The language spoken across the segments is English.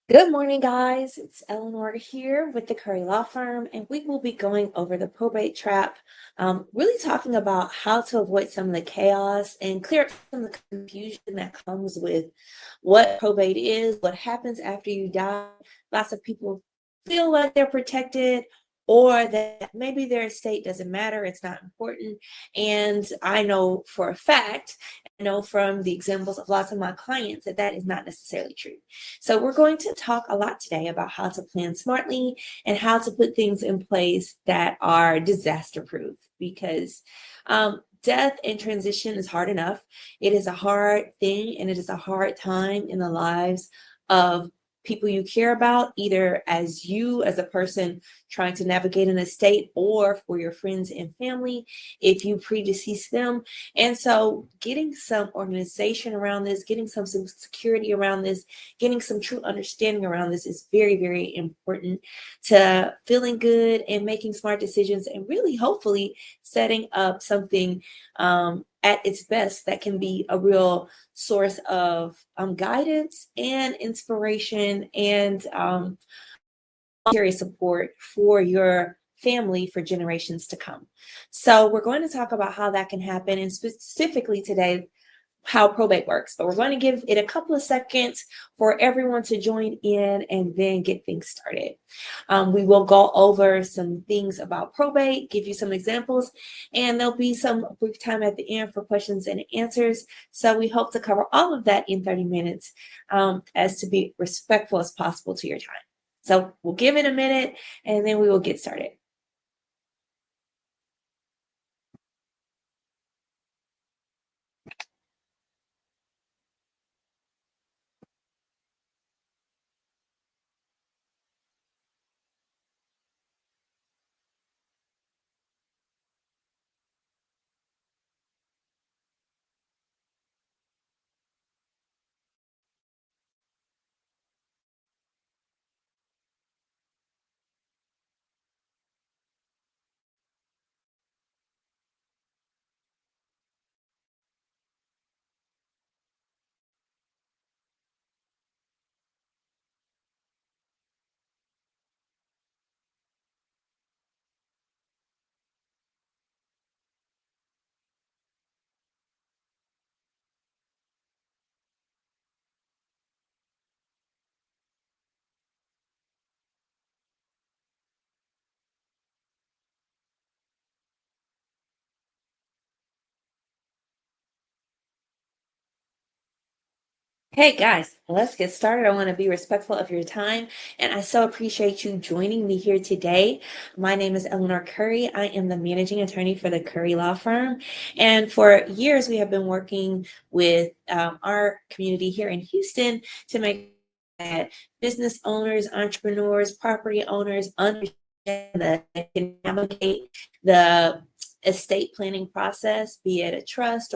Good morning, guys. It's Eleanor here with the Curry Law Firm, and we will be going over the probate trap, really talking about how to avoid some of the chaos and clear up some of the confusion that comes with what probate is, what happens after you die. Lots of people feel like they're protected, or that maybe their estate doesn't matter, it's not important. And I know for a fact, I know from the examples of lots of my clients that that is not necessarily true. So we're going to talk a lot today about how to plan smartly and how to put things in place that are disaster proof because death and transition is hard enough. It is a hard thing and it is a hard time in the lives of people you care about, either as you as a person trying to navigate an estate or for your friends and family if you predecease them. And so getting some organization around this, getting some security around this, getting some true understanding around this is very, very important to feeling good and making smart decisions and really hopefully setting up something at its best that can be a real source of guidance and inspiration and support for your family for generations to come. So we're going to talk about how that can happen, and specifically today how probate works, but we're going to give it a couple of seconds for everyone to join in and then get things started. We will go over some things about probate, give you some examples, and there'll be some brief time at the end for questions and answers. So we hope to cover all of that in 30 minutes as to be respectful as possible to your time. So we'll give it a minute and then we will get started. Hey guys, let's get started. I want to be respectful of your time, and I so appreciate you joining me here today. My name is Eleanor Curry. I am the managing attorney for the Curry Law Firm, and for years we have been working with our community here in Houston to make that business owners, entrepreneurs, property owners understand that they can navigate the estate planning process, be it a trust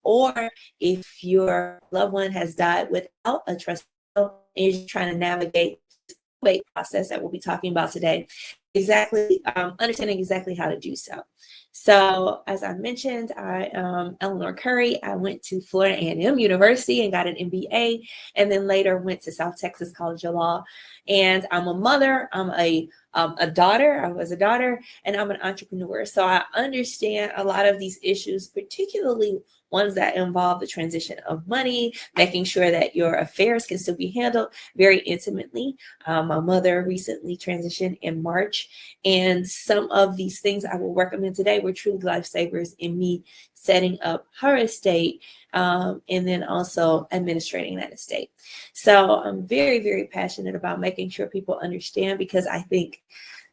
or if your loved one has died without a trust and you're just trying to navigate the probate process that we'll be talking about today, exactly understanding exactly how to do so. So as I mentioned, I am Eleanor Curry. I went to Florida A&M University and got an MBA, and then later went to South Texas College of Law. And I'm a mother. I'm a daughter. I was a daughter, and I'm an entrepreneur. So I understand a lot of these issues, particularly ones that involve the transition of money, making sure that your affairs can still be handled very intimately. My mother recently transitioned in March, and some of these things I will recommend today were truly lifesavers in me setting up her estate and then also administrating that estate. So I'm very, very passionate about making sure people understand because I think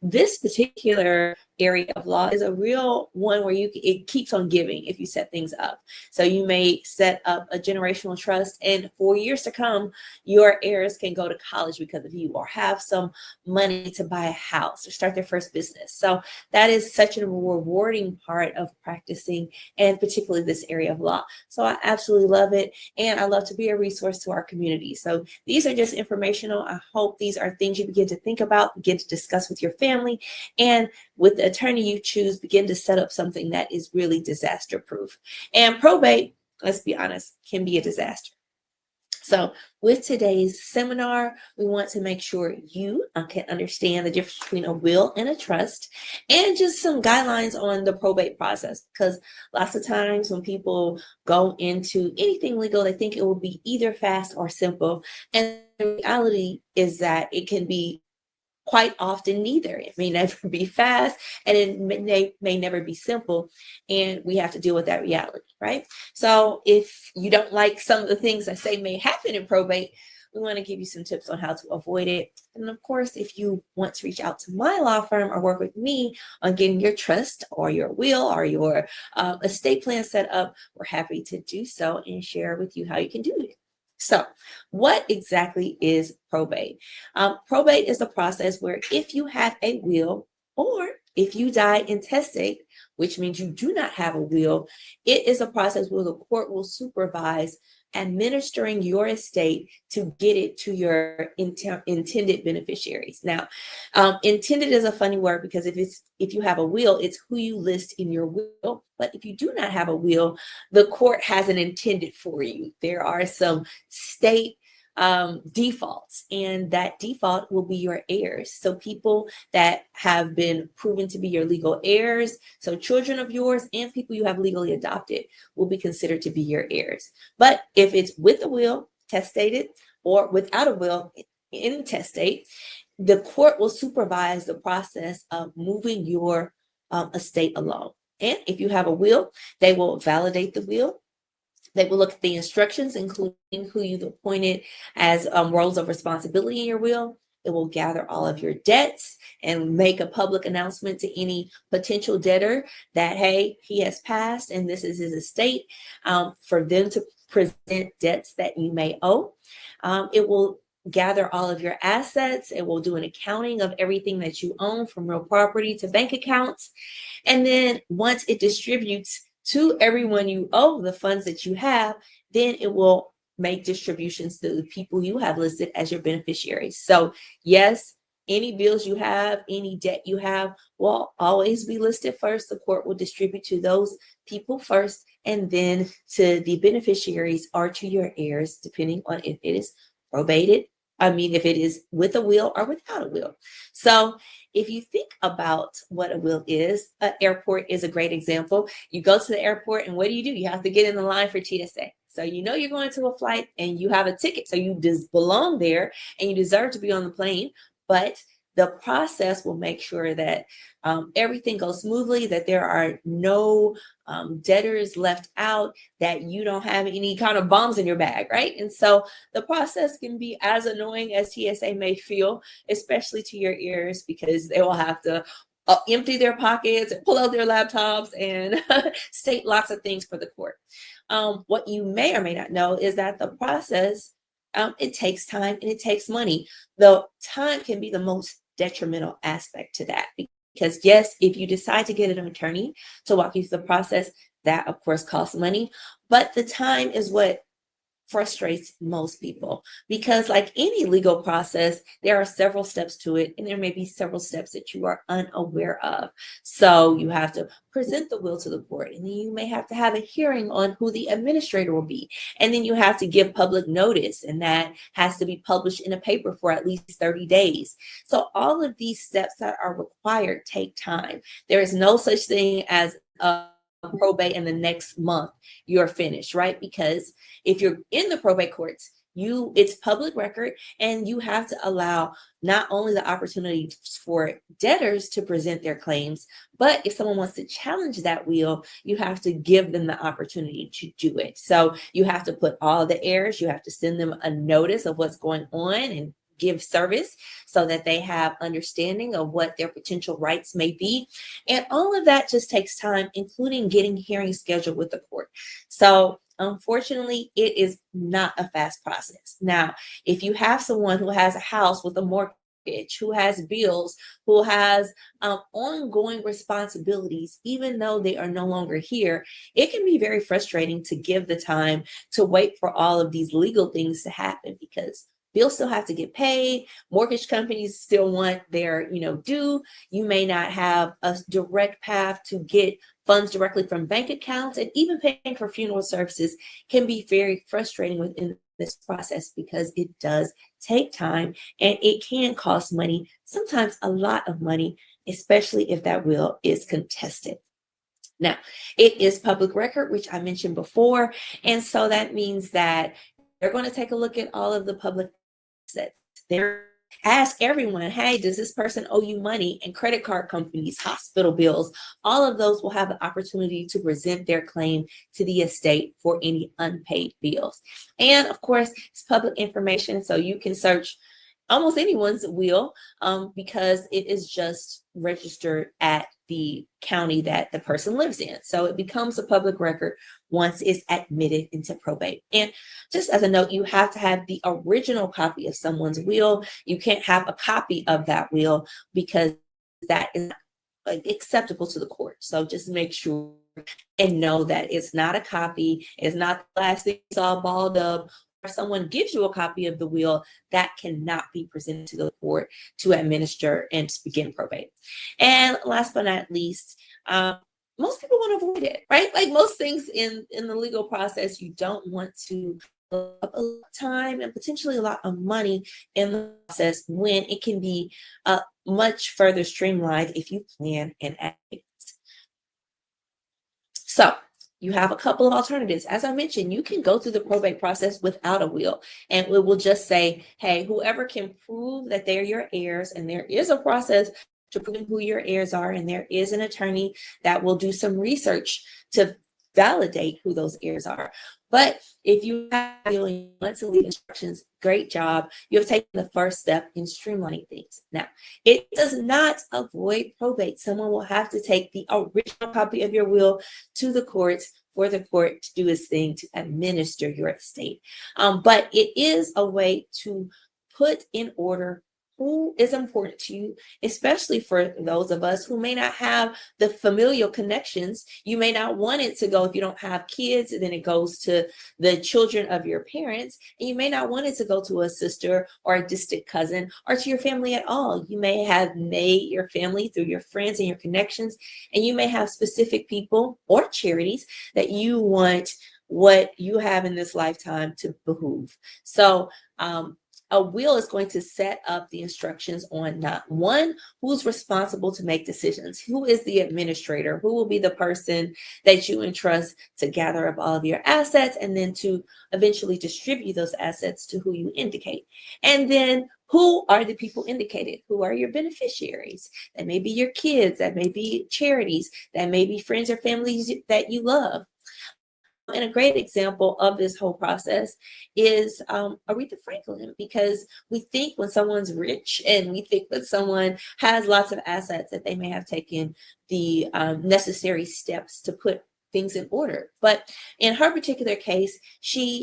this particular area of law is a real one where it keeps on giving if you set things up. So you may set up a generational trust, and for years to come, your heirs can go to college because of you or have some money to buy a house or start their first business. So that is such a rewarding part of practicing, and particularly this area of law. So I absolutely love it, and I love to be a resource to our community. So these are just informational. I hope these are things you begin to think about, begin to discuss with your family, and with the attorney you choose, begin to set up something that is really disaster proof. And probate, let's be honest, can be a disaster. So with today's seminar, we want to make sure you can understand the difference between a will and a trust, and just some guidelines on the probate process. Because lots of times when people go into anything legal, they think it will be either fast or simple. And the reality is that it can be quite often neither. It may never be fast, and it may never be simple, and we have to deal with that reality, right? So if you don't like some of the things I say may happen in probate, we want to give you some tips on how to avoid it. And of course, if you want to reach out to my law firm or work with me on getting your trust or your will or your estate plan set up, we're happy to do so and share with you how you can do it. So, what exactly is probate? Probate is a process where if you have a will or if you die intestate, which means you do not have a will, it is a process where the court will supervise administering your estate to get it to your intended beneficiaries. Now, intended is a funny word because if you have a will, it's who you list in your will. But if you do not have a will, the court has an intended for you. There are some state defaults, and that default will be your heirs. So people that have been proven to be your legal heirs, so children of yours and people you have legally adopted, will be considered to be your heirs. But if it's with a will, testated, or without a will, intestate, the court will supervise the process of moving your estate along. And if you have a will, they will validate the will. They will look at the instructions, including who you've appointed as roles of responsibility in your will. It will gather all of your debts and make a public announcement to any potential debtor that, hey, he has passed and this is his estate, for them to present debts that you may owe. It will gather all of your assets. It will do an accounting of everything that you own, from real property to bank accounts. And then once it distributes to everyone you owe the funds that you have, then it will make distributions to the people you have listed as your beneficiaries. So yes, any bills you have, any debt you have will always be listed first. The court will distribute to those people first, and then to the beneficiaries or to your heirs, depending on if it is probated. If it is with a will or without a will. So if you think about what a will is, an airport is a great example. You go to the airport and what do? You have to get in the line for TSA. So you know you're going to a flight and you have a ticket. So you just belong there and you deserve to be on the plane. But the process will make sure that everything goes smoothly, that there are no debtors left out, that you don't have any kind of bombs in your bag, right? And so the process can be as annoying as TSA may feel, especially to your ears, because they will have to empty their pockets and pull out their laptops and state lots of things for the court. What you may or may not know is that the process, it takes time and it takes money. The time can be the most detrimental aspect to that, because yes, if you decide to get an attorney to walk you through the process, that of course costs money, but the time is what frustrates most people, because like any legal process, there are several steps to it, and there may be several steps that you are unaware of. So you have to present the will to the court, and then you may have to have a hearing on who the administrator will be, and then you have to give public notice, and that has to be published in a paper for at least 30 days. So all of these steps that are required take time. There is no such thing as a probate and the next month you're finished, right? Because if you're in the probate courts, it's public record, and you have to allow not only the opportunity for debtors to present their claims, but if someone wants to challenge that will, you have to give them the opportunity to do it. So you have to put all the heirs, you have to send them a notice of what's going on and give service so that they have understanding of what their potential rights may be. And all of that just takes time, including getting hearings scheduled with the court. So unfortunately, it is not a fast process. Now, if you have someone who has a house with a mortgage, who has bills, who has ongoing responsibilities, even though they are no longer here, it can be very frustrating to give the time to wait for all of these legal things to happen, because bills still have to get paid. Mortgage companies still want their, due. You may not have a direct path to get funds directly from bank accounts, and even paying for funeral services can be very frustrating within this process because it does take time and it can cost money, sometimes a lot of money, especially if that will is contested. Now, it is public record, which I mentioned before. And so that means that they're going to take a look at all of the public assets. They're ask everyone, hey, does this person owe you money? And credit card companies, hospital bills, all of those will have the opportunity to present their claim to the estate for any unpaid bills. And of course, it's public information, so you can search almost anyone's will because it is just registered at the county that the person lives in. So it becomes a public record once it's admitted into probate. And just as a note, you have to have the original copy of someone's will. You can't have a copy of that will because that is not acceptable to the court. So just make sure and know that it's not a copy. It's not the last thing you saw balled up. If someone gives you a copy of the will, that cannot be presented to the court to administer and to begin probate. And last but not least, most people want to avoid it, right? Like most things in the legal process, you don't want to up a lot of time and potentially a lot of money in the process when it can be much further streamlined if you plan and act. So you have a couple of alternatives. As I mentioned, you can go through the probate process without a will, and it will just say, hey, whoever can prove that they're your heirs, and there is a process to prove who your heirs are, and there is an attorney that will do some research to validate who those heirs are. But if you have want to leave instructions, great job. You have taken the first step in streamlining things. Now, it does not avoid probate. Someone will have to take the original copy of your will to the courts for the court to do its thing to administer your estate. But it is a way to put in order who is important to you, especially for those of us who may not have the familial connections. You may not want it to go, if you don't have kids, and then it goes to the children of your parents. And you may not want it to go to a sister or a distant cousin or to your family at all. You may have made your family through your friends and your connections, and you may have specific people or charities that you want what you have in this lifetime to behoove. So, a will is going to set up the instructions on not one, who's responsible to make decisions, who is the administrator, who will be the person that you entrust to gather up all of your assets and then to eventually distribute those assets to who you indicate. And then who are the people indicated? Who are your beneficiaries? That may be your kids, that may be charities, that may be friends or families that you love. And a great example of this whole process is Aretha Franklin, because we think when someone's rich and we think that someone has lots of assets that they may have taken the necessary steps to put things in order. But in her particular case,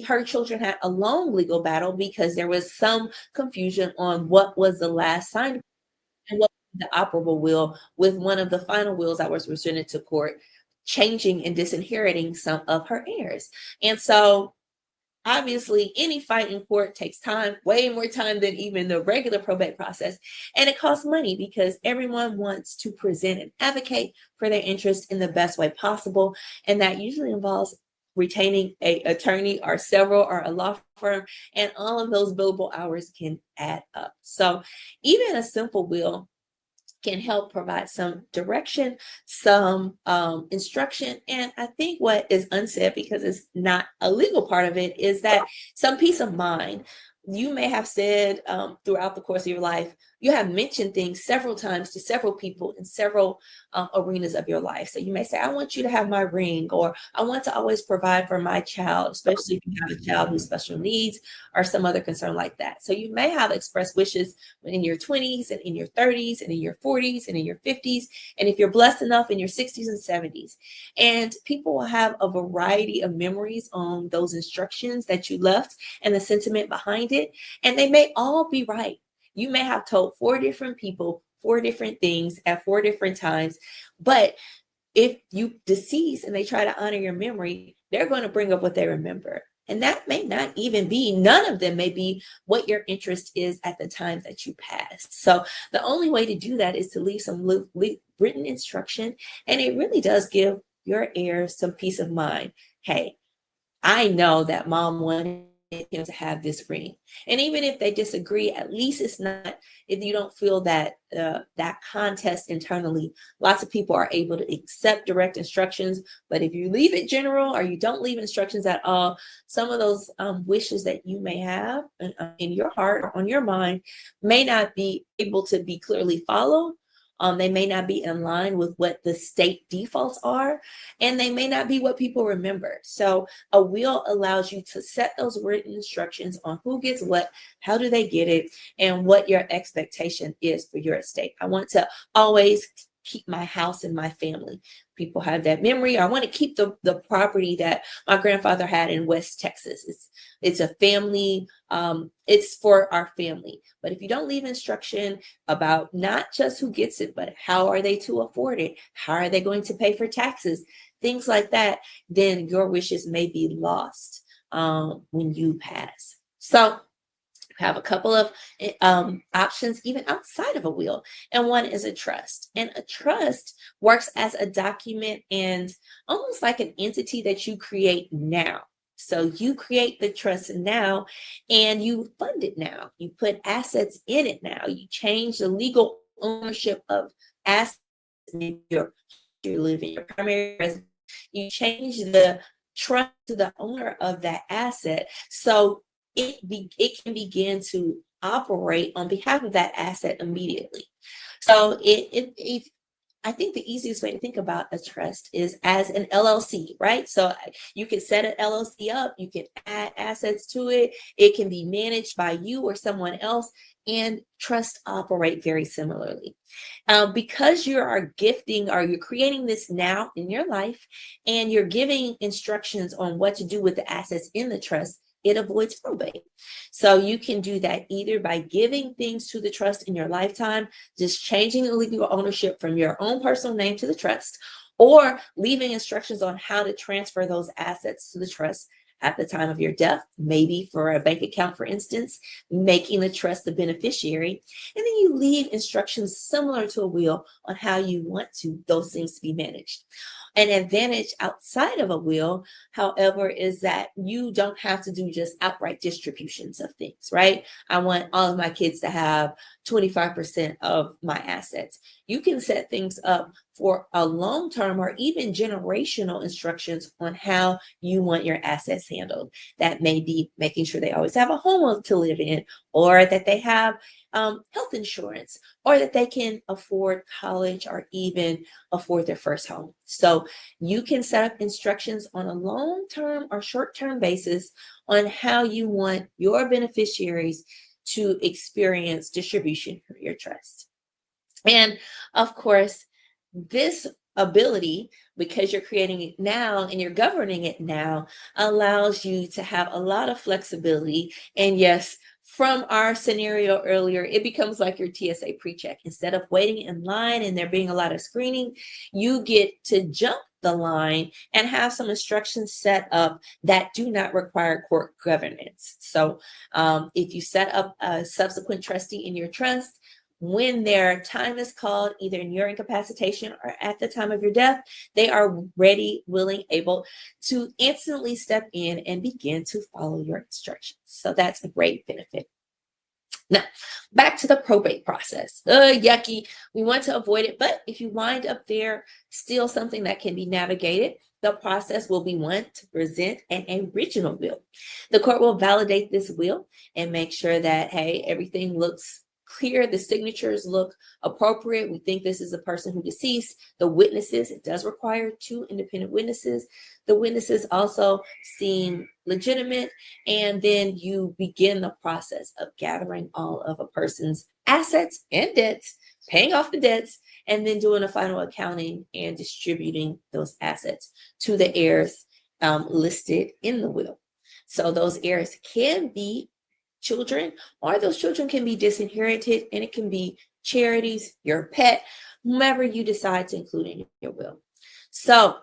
her children had a long legal battle because there was some confusion on what was the last signed and what was the operable will, with one of the final wills that was presented to court changing and disinheriting some of her heirs. And so obviously any fight in court takes time, way more time than even the regular probate process. And it costs money because everyone wants to present and advocate for their interest in the best way possible. And that usually involves retaining an attorney or several or a law firm, and all of those billable hours can add up. So even a simple will can help provide some direction, some instruction. And I think what is unsaid, because it's not a legal part of it, is that some peace of mind. You may have said throughout the course of your life, you have mentioned things several times to several people in several arenas of your life. So you may say, I want you to have my ring, or I want to always provide for my child, especially if you have a child with special needs or some other concern like that. So you may have expressed wishes in your 20s and in your 30s and in your 40s and in your 50s. And if you're blessed enough, in your 60s and 70s. And people will have a variety of memories on those instructions that you left and the sentiment behind it. And they may all be right. You may have told 4 different people 4 different things at 4 different times, but if you decease and they try to honor your memory, they're going to bring up what they remember. And that may not even be, none of them may be what your interest is at the time that you passed. So the only way to do that is to leave some written instruction. And it really does give your heirs some peace of mind. Hey, I know that mom wanted him to have this ring. And even if they disagree, at least it's not, if you don't feel that that contest internally, lots of people are able to accept direct instructions. But if you leave it general or you don't leave instructions at all, some of those wishes that you may have in your heart or on your mind may not be able to be clearly followed. They may not be in line with what the state defaults are, and they may not be what people remember. So a will allows you to set those written instructions on who gets what, how do they get it, and what your expectation is for your estate. I want to always keep my house and my family. People have that memory. I want to keep the property that my grandfather had in West Texas. It's a family, it's for our family. But if you don't leave instruction about not just who gets it, but how are they to afford it? How are they going to pay for taxes? Things like that, then your wishes may be lost when you pass. So have a couple of options even outside of a will, and one is a trust. And a trust works as a document and almost like an entity that you create now. So you create the trust now and you fund it now. You put assets in it now. You change the legal ownership of assets. You live in your primary residence. You change the trust to the owner of that asset. So it can begin to operate on behalf of that asset immediately. So I think the easiest way to think about a trust is as an LLC, right? So you can set an LLC up, you can add assets to it, it can be managed by you or someone else, and trusts operate very similarly. Because you are gifting or you're creating this now in your life, and you're giving instructions on what to do with the assets in the trust, it avoids probate. So you can do that either by giving things to the trust in your lifetime, just changing the legal ownership from your own personal name to the trust, or leaving instructions on how to transfer those assets to the trust at the time of your death, maybe for a bank account, for instance, making the trust the beneficiary. And then you leave instructions similar to a will on how you want those things to be managed. An advantage outside of a will, however, is that you don't have to do just outright distributions of things, right? I want all of my kids to have 25% of my assets. You can set things up for a long-term or even generational instructions on how you want your assets handled. That may be making sure they always have a home to live in, or that they have health insurance, or that they can afford college or even afford their first home. So you can set up instructions on a long-term or short-term basis on how you want your beneficiaries to experience distribution for your trust. And of course, this ability, because you're creating it now and you're governing it now, allows you to have a lot of flexibility. And yes, from our scenario earlier, it becomes like your TSA pre-check. Instead of waiting in line and there being a lot of screening, you get to jump the line and have some instructions set up that do not require court governance. So if you set up a subsequent trustee in your trust, when their time is called, either in your incapacitation or at the time of your death, they are ready, willing, able to instantly step in and begin to follow your instructions. So that's a great benefit. Now, back to the probate process. Yucky. We want to avoid it, but if you wind up there, still something that can be navigated. The process will be one to present an original will. The court will validate this will and make sure that, hey, everything looks clear, the signatures look appropriate. We think this is the person who deceased. The witnesses, it does require 2 independent witnesses. The witnesses also seem legitimate. And then you begin the process of gathering all of a person's assets and debts, paying off the debts, and then doing a final accounting and distributing those assets to the heirs listed in the will. So those heirs can be children, or those children can be disinherited, and it can be charities, your pet, whomever you decide to include in your will. So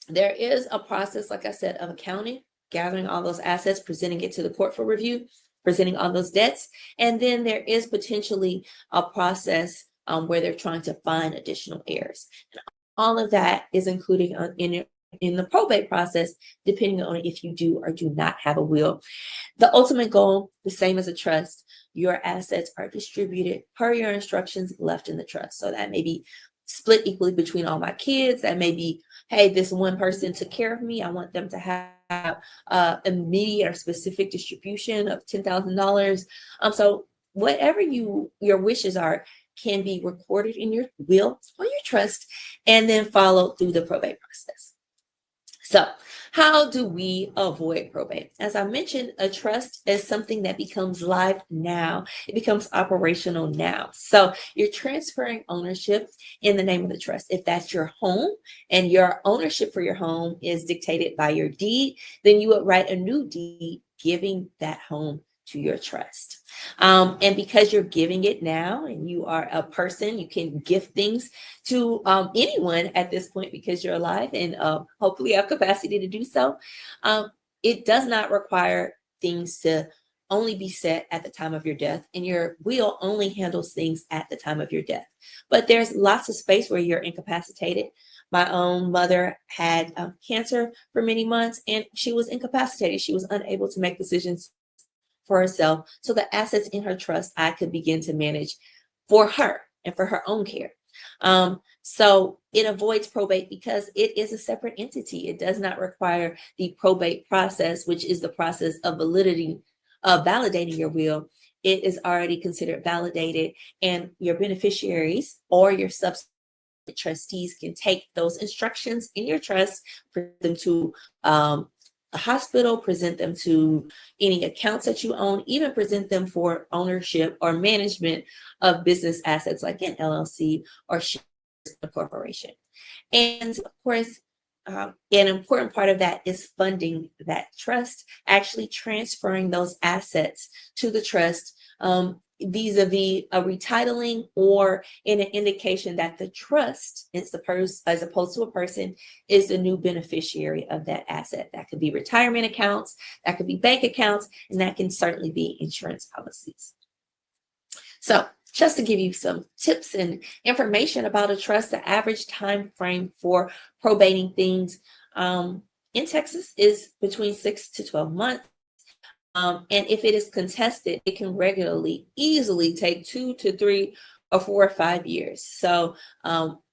there is a process, like I said, of accounting, gathering all those assets, presenting it to the court for review, presenting all those debts, and then there is potentially a process where they're trying to find additional heirs. And all of that is included in in the probate process, depending on if you do or do not have a will. The ultimate goal, the same as a trust, your assets are distributed per your instructions left in the trust. So that may be split equally between all my kids. That may be, hey, this one person took care of me. I want them to have immediate or specific distribution of $10,000. So whatever your wishes are can be recorded in your will or your trust and then followed through the probate process. So how do we avoid probate? As I mentioned, a trust is something that becomes live now. It becomes operational now. So you're transferring ownership in the name of the trust. If that's your home and your ownership for your home is dictated by your deed, then you would write a new deed giving that home to your trust. And because you're giving it now and you are a person, you can gift things to anyone at this point because you're alive and hopefully have capacity to do so. It does not require things to only be set at the time of your death, and your will only handles things at the time of your death. But there's lots of space where you're incapacitated. My own mother had cancer for many months and she was incapacitated. She was unable to make decisions for herself. So the assets in her trust, I could begin to manage for her and for her own care. So it avoids probate because it is a separate entity. It does not require the probate process, which is the process of validating your will. It is already considered validated, and your beneficiaries or your subsequent trustees can take those instructions in your trust, present them to a hospital, present them to any accounts that you own, even present them for ownership or management of business assets like an LLC or shares of a corporation. And of course, an important part of that is funding that trust, actually transferring those assets to the trust vis-a-vis a retitling or in an indication that the trust is the person as opposed to a person is the new beneficiary of that asset. That could be retirement accounts, that could be bank accounts, and that can certainly be insurance policies. So just to give you some tips and information about a trust, the average time frame for probating things in Texas is between 6 to 12 months. And if it is contested, it can regularly, easily take 2 to 3 or 4 or 5 years. So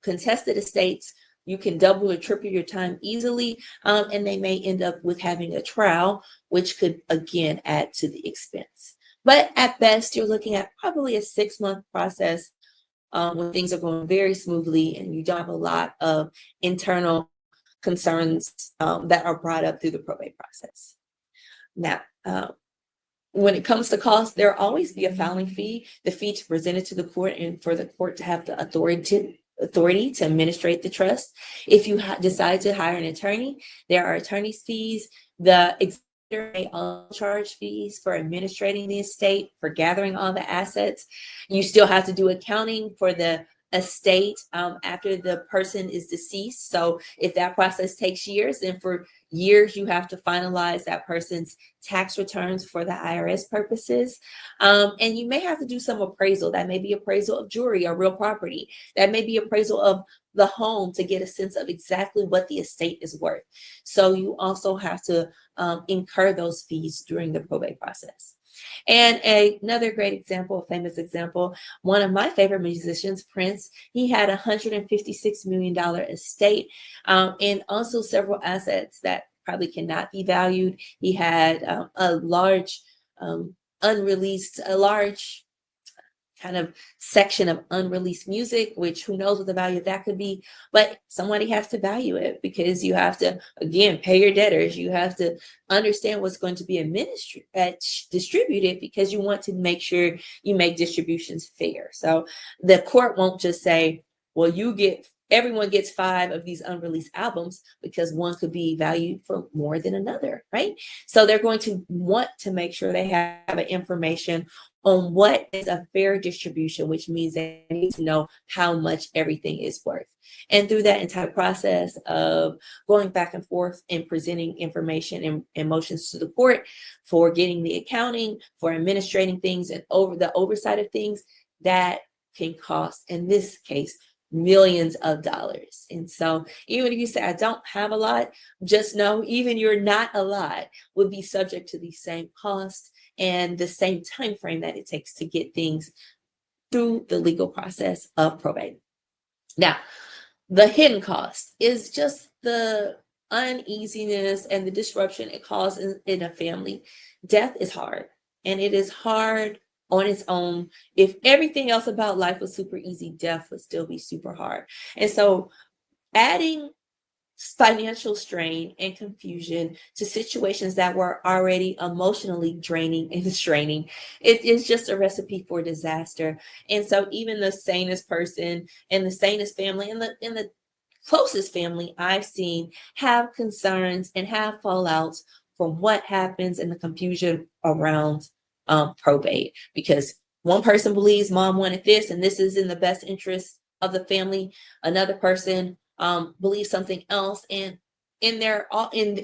contested estates, you can double or triple your time easily, and they may end up with having a trial, which could again add to the expense. But at best, you're looking at probably a 6-month process when things are going very smoothly and you don't have a lot of internal concerns that are brought up through the probate process. Now, when it comes to costs, there will always be a filing fee, the fee to present it to the court and for the court to have the authority to administrate the trust. If you decide to hire an attorney, there are attorney's fees. The executor may also charge fees for administrating the estate, for gathering all the assets. You still have to do accounting for the estate after the person is deceased. So if that process takes years, then for years you have to finalize that person's tax returns for the IRS purposes. And you may have to do some appraisal. That may be appraisal of jewelry or real property. That may be appraisal of the home to get a sense of exactly what the estate is worth. So you also have to incur those fees during the probate process. And another great example, a famous example, one of my favorite musicians, Prince, he had $156 million estate and also several assets that probably cannot be valued. He had a large kind of section of unreleased music, which who knows what the value of that could be, but somebody has to value it because you have to, again, pay your debtors. You have to understand what's going to be distributed because you want to make sure you make distributions fair. So the court won't just say, well, everyone gets 5 of these unreleased albums because one could be valued for more than another, right? So they're going to want to make sure they have information on what is a fair distribution, which means they need to know how much everything is worth. And through that entire process of going back and forth and presenting information and motions to the court for getting the accounting, for administrating things and over the oversight of things, that can cost, in this case, millions of dollars. And so even if you say, I don't have a lot, just know even you're not a lot would be subject to the same cost and the same time frame that it takes to get things through the legal process of probate. Now, the hidden cost is just the uneasiness and the disruption it causes in a family. Death is hard, and it is hard on its own. If everything else about life was super easy, death would still be super hard. And so adding financial strain and confusion to situations that were already emotionally draining and straining, it is just a recipe for disaster. And so even the sanest person and the sanest family and the closest family I've seen have concerns and have fallouts from what happens in the confusion around probate, because one person believes mom wanted this and this is in the best interest of the family. Another person believes something else, and in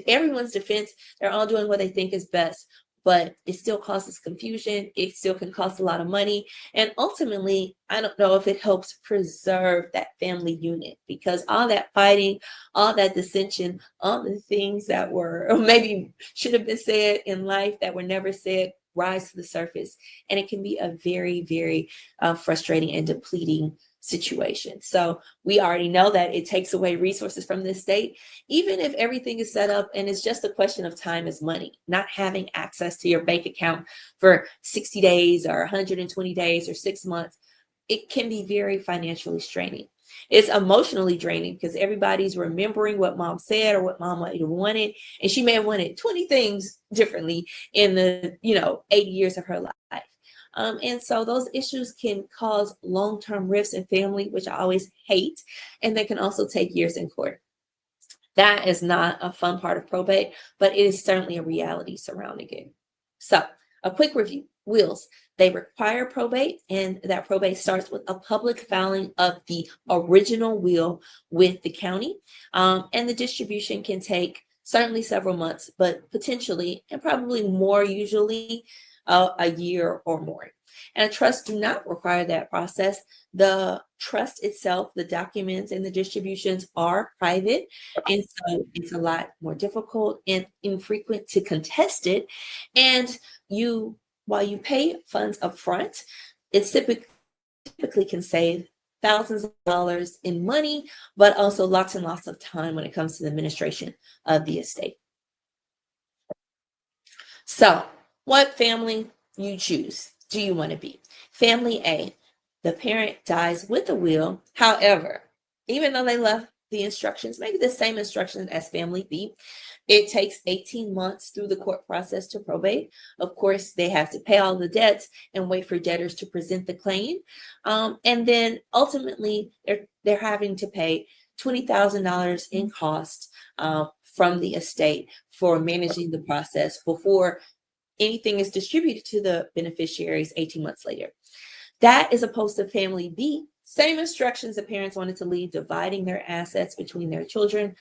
everyone's defense, they're all doing what they think is best, but it still causes confusion. It still can cost a lot of money. And ultimately, I don't know if it helps preserve that family unit, because all that fighting, all that dissension, all the things that were or maybe should have been said in life that were never said rise to the surface. And it can be a very, very frustrating and depleting situation. So we already know that it takes away resources from the estate. Even if everything is set up and it's just a question of time is money, not having access to your bank account for 60 days or 120 days or 6 months, it can be very financially straining. It's emotionally draining because everybody's remembering what mom said or what mom might have wanted, and she may have wanted 20 things differently in the 80 years of her life. And so those issues can cause long-term rifts in family, which I always hate, and they can also take years in court. That is not a fun part of probate, but it is certainly a reality surrounding it. So a quick review. Wills, they require probate, and that probate starts with a public filing of the original will with the county. And the distribution can take certainly several months, but potentially, and probably more usually, a year or more. And trusts do not require that process. The trust itself, the documents and the distributions are private, and so it's a lot more difficult and infrequent to contest it. And while you pay funds up front, it typically can save thousands of dollars in money, but also lots and lots of time when it comes to the administration of the estate. So, what family you choose do you want to be? Family A, the parent dies with a will. However, even though they left the instructions, maybe the same instructions as family B, it takes 18 months through the court process to probate. Of course, they have to pay all the debts and wait for debtors to present the claim. And then ultimately, they're having to pay $20,000 in cost from the estate for managing the process before anything is distributed to the beneficiaries 18 months later. That is opposed to family B. Same instructions the parents wanted to leave, dividing their assets between their children.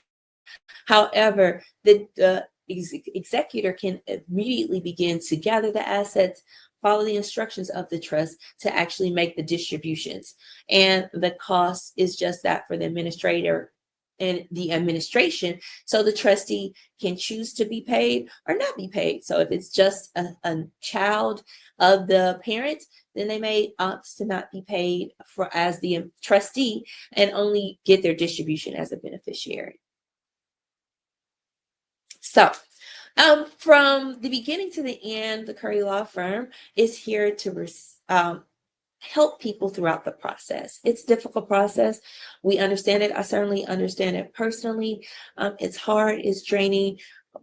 However, the executor can immediately begin to gather the assets, follow the instructions of the trust to actually make the distributions. And the cost is just that for the administrator and the administration. So the trustee can choose to be paid or not be paid. So if it's just a child of the parent, then they may opt to not be paid as the trustee and only get their distribution as a beneficiary. So from the beginning to the end, the Curry Law Firm is here to help people throughout the process. It's a difficult process. We understand it. I certainly understand it personally. It's hard, it's draining,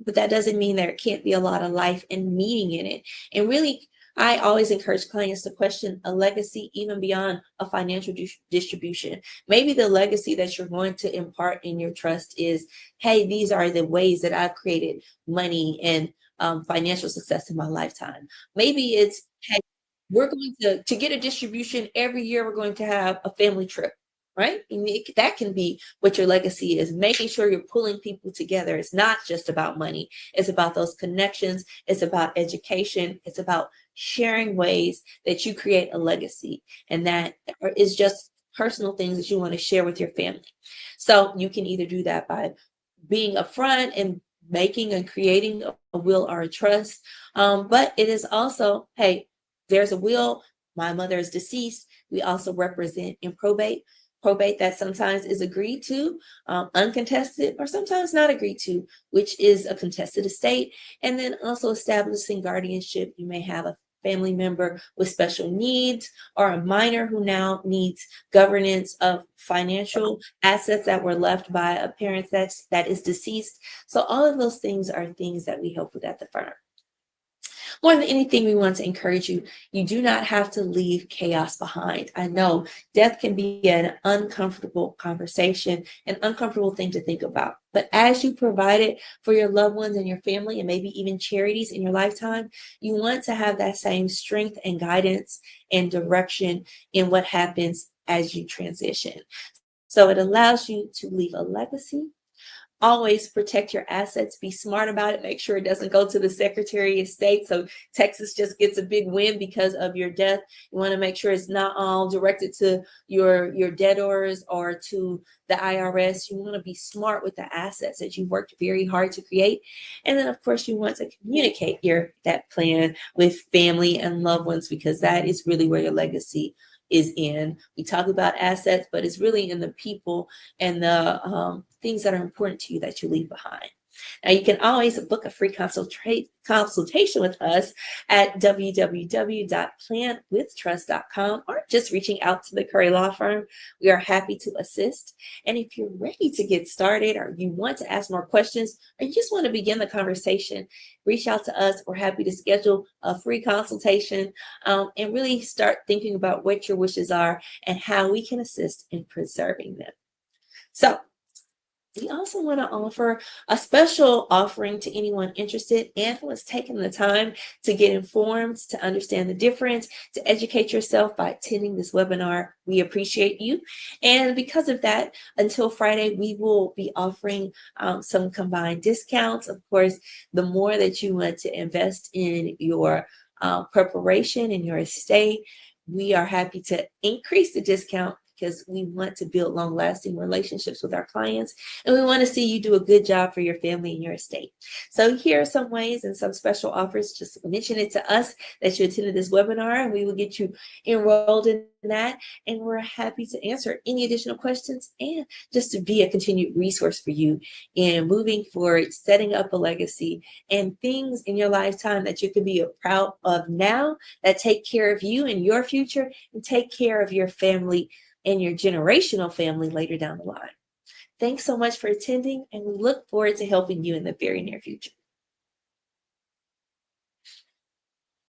but that doesn't mean there can't be a lot of life and meaning in it. And really, I always encourage clients to question a legacy even beyond a financial distribution. Maybe the legacy that you're going to impart in your trust is, hey, these are the ways that I've created money and financial success in my lifetime. Maybe it's, hey, we're going to get a distribution every year. We're going to have a family trip, right? And that can be what your legacy is, making sure you're pulling people together. It's not just about money. It's about those connections. It's about education. It's about sharing ways that you create a legacy. And that is just personal things that you want to share with your family. So you can either do that by being upfront and making and creating a will or a trust. But it is also, hey, there's a will. My mother is deceased. We also represent in probate. Probate that sometimes is agreed to, uncontested, or sometimes not agreed to, which is a contested estate. And then also establishing guardianship. You may have a family member with special needs or a minor who now needs governance of financial assets that were left by a parent that is deceased. So all of those things are things that we help with at the firm. More than anything, we want to encourage you. You do not have to leave chaos behind. I know death can be an uncomfortable conversation, an uncomfortable thing to think about. But as you provide it for your loved ones and your family, and maybe even charities in your lifetime, you want to have that same strength and guidance and direction in what happens as you transition. So it allows you to leave a legacy. Always protect your assets. Be smart about it. Make sure it doesn't go to the Secretary of State. So Texas just gets a big win because of your death. You want to make sure it's not all directed to your debtors or to the IRS. You want to be smart with the assets that you worked very hard to create. And then, of course, you want to communicate that plan with family and loved ones, because that is really where your legacy is in. We talk about assets, but it's really in the people and the things that are important to you that you leave behind. Now, you can always book a free consultation with us at www.planwithtrust.com, or just reaching out to the Curry Law Firm. We are happy to assist. And if you're ready to get started, or you want to ask more questions, or you just want to begin the conversation, reach out to us. We're happy to schedule a free consultation and really start thinking about what your wishes are and how we can assist in preserving them. So, we also want to offer a special offering to anyone interested and who has taken the time to get informed, to understand the difference, to educate yourself by attending this webinar. We appreciate you. And because of that, until Friday, we will be offering some combined discounts. Of course, the more that you want to invest in your preparation in your estate, we are happy to increase the discount, because we want to build long-lasting relationships with our clients, and we want to see you do a good job for your family and your estate. So here are some ways and some special offers. Just mention it to us that you attended this webinar, and we will get you enrolled in that. And we're happy to answer any additional questions and just to be a continued resource for you in moving forward, setting up a legacy, and things in your lifetime that you can be proud of now that take care of you and your future, and take care of your family and your generational family later down the line. Thanks so much for attending, and we look forward to helping you in the very near future.